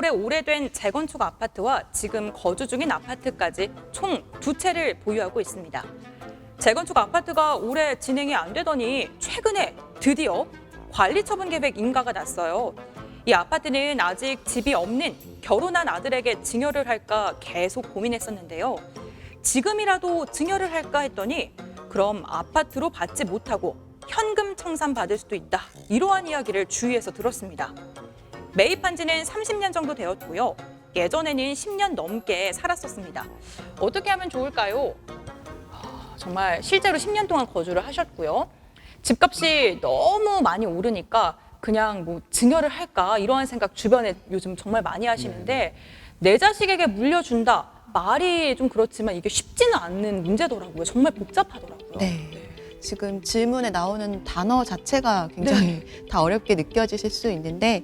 서울의 오래된 재건축 아파트와 지금 거주 중인 아파트까지 총 2채를 보유하고 있습니다. 재건축 아파트가 올해 진행이 안 되더니 최근에 드디어 관리처분 계획 인가가 났어요. 이 아파트는 아직 집이 없는 결혼한 아들에게 증여를 할까 계속 고민했었는데요. 지금이라도 증여를 할까 했더니 그럼 아파트로 받지 못하고 현금 청산 받을 수도 있다. 이러한 이야기를 주위에서 들었습니다. 매입한 지는 30년 정도 되었고요. 예전에는 10년 넘게 살았었습니다. 어떻게 하면 좋을까요? 정말 실제로 10년 동안 거주를 하셨고요. 집값이 너무 많이 오르니까 그냥 뭐 증여를 할까 이러한 생각 주변에 요즘 정말 많이 하시는데 내 자식에게 물려준다. 말이 좀 그렇지만 이게 쉽지는 않는 문제더라고요. 정말 복잡하더라고요. 네. 지금 질문에 나오는 단어 자체가 굉장히 다 어렵게 느껴지실 수 있는데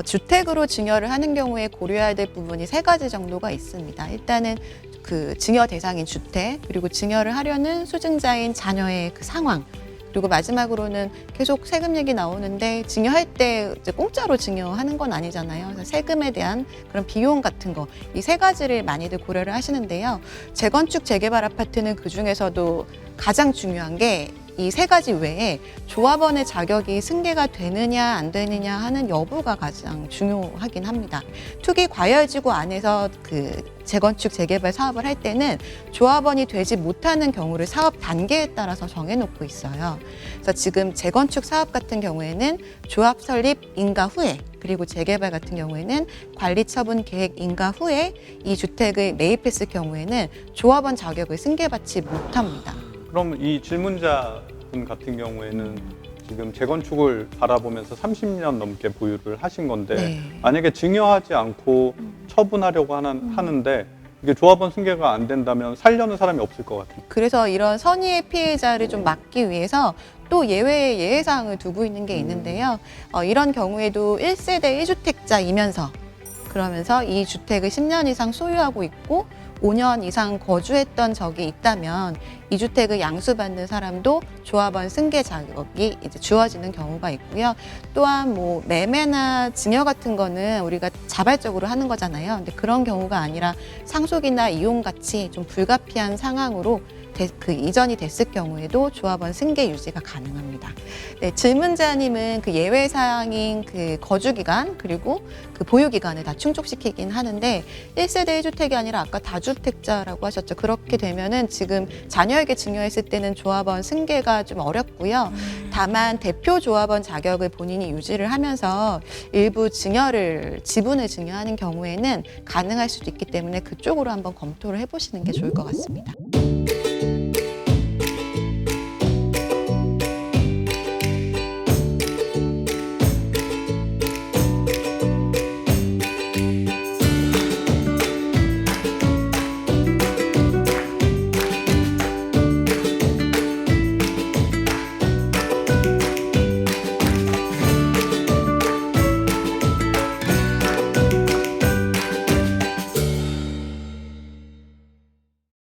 주택으로 증여를 하는 경우에 고려해야 될 부분이 3가지 정도가 있습니다. 일단은 그 증여 대상인 주택, 그리고 증여를 하려는 수증자인 자녀의 그 상황, 그리고 마지막으로는 계속 세금 얘기 나오는데 증여할 때 이제 공짜로 증여하는 건 아니잖아요. 그래서 세금에 대한 그런 비용 같은 거, 이 3가지를 많이들 고려를 하시는데요. 재건축 재개발 아파트는 그 중에서도 가장 중요한 게 이 3가지 외에 조합원의 자격이 승계가 되느냐 안 되느냐 하는 여부가 가장 중요하긴 합니다. 투기 과열지구 안에서 그 재건축 재개발 사업을 할 때는 조합원이 되지 못하는 경우를 사업 단계에 따라서 정해놓고 있어요. 그래서 지금 재건축 사업 같은 경우에는 조합 설립 인가 후에, 그리고 재개발 같은 경우에는 관리처분 계획 인가 후에 이 주택을 매입했을 경우에는 조합원 자격을 승계받지 못합니다. 그럼 이 질문자분 같은 경우에는 지금 재건축을 바라보면서 30년 넘게 보유를 하신 건데 네. 만약에 증여하지 않고 처분하려고 하는데 이게 조합원 승계가 안 된다면 살려는 사람이 없을 것 같아요. 그래서 이런 선의의 피해자를 좀 막기 위해서 또 예외의 예외사항을 두고 있는 게 있는데요. 이런 경우에도 1세대 1주택자이면서 그러면서 이 주택을 10년 이상 소유하고 있고 5년 이상 거주했던 적이 있다면 이 주택을 양수받는 사람도 조합원 승계 자격이 이제 주어지는 경우가 있고요. 또한 뭐 매매나 증여 같은 거는 우리가 자발적으로 하는 거잖아요. 근데 그런 경우가 아니라 상속이나 이용 같이 좀 불가피한 상황으로 그 이전이 됐을 경우에도 조합원 승계 유지가 가능합니다. 네, 질문자님은 그 예외 사항인 그 거주 기간 그리고 그 보유 기간을 다 충족시키긴 하는데 1세대 1주택이 아니라 아까 다주택자라고 하셨죠. 그렇게 되면은 지금 자녀에게 증여했을 때는 조합원 승계가 좀 어렵고요. 다만 대표 조합원 자격을 본인이 유지를 하면서 일부 지분을 증여하는 경우에는 가능할 수도 있기 때문에 그쪽으로 한번 검토를 해보시는 게 좋을 것 같습니다.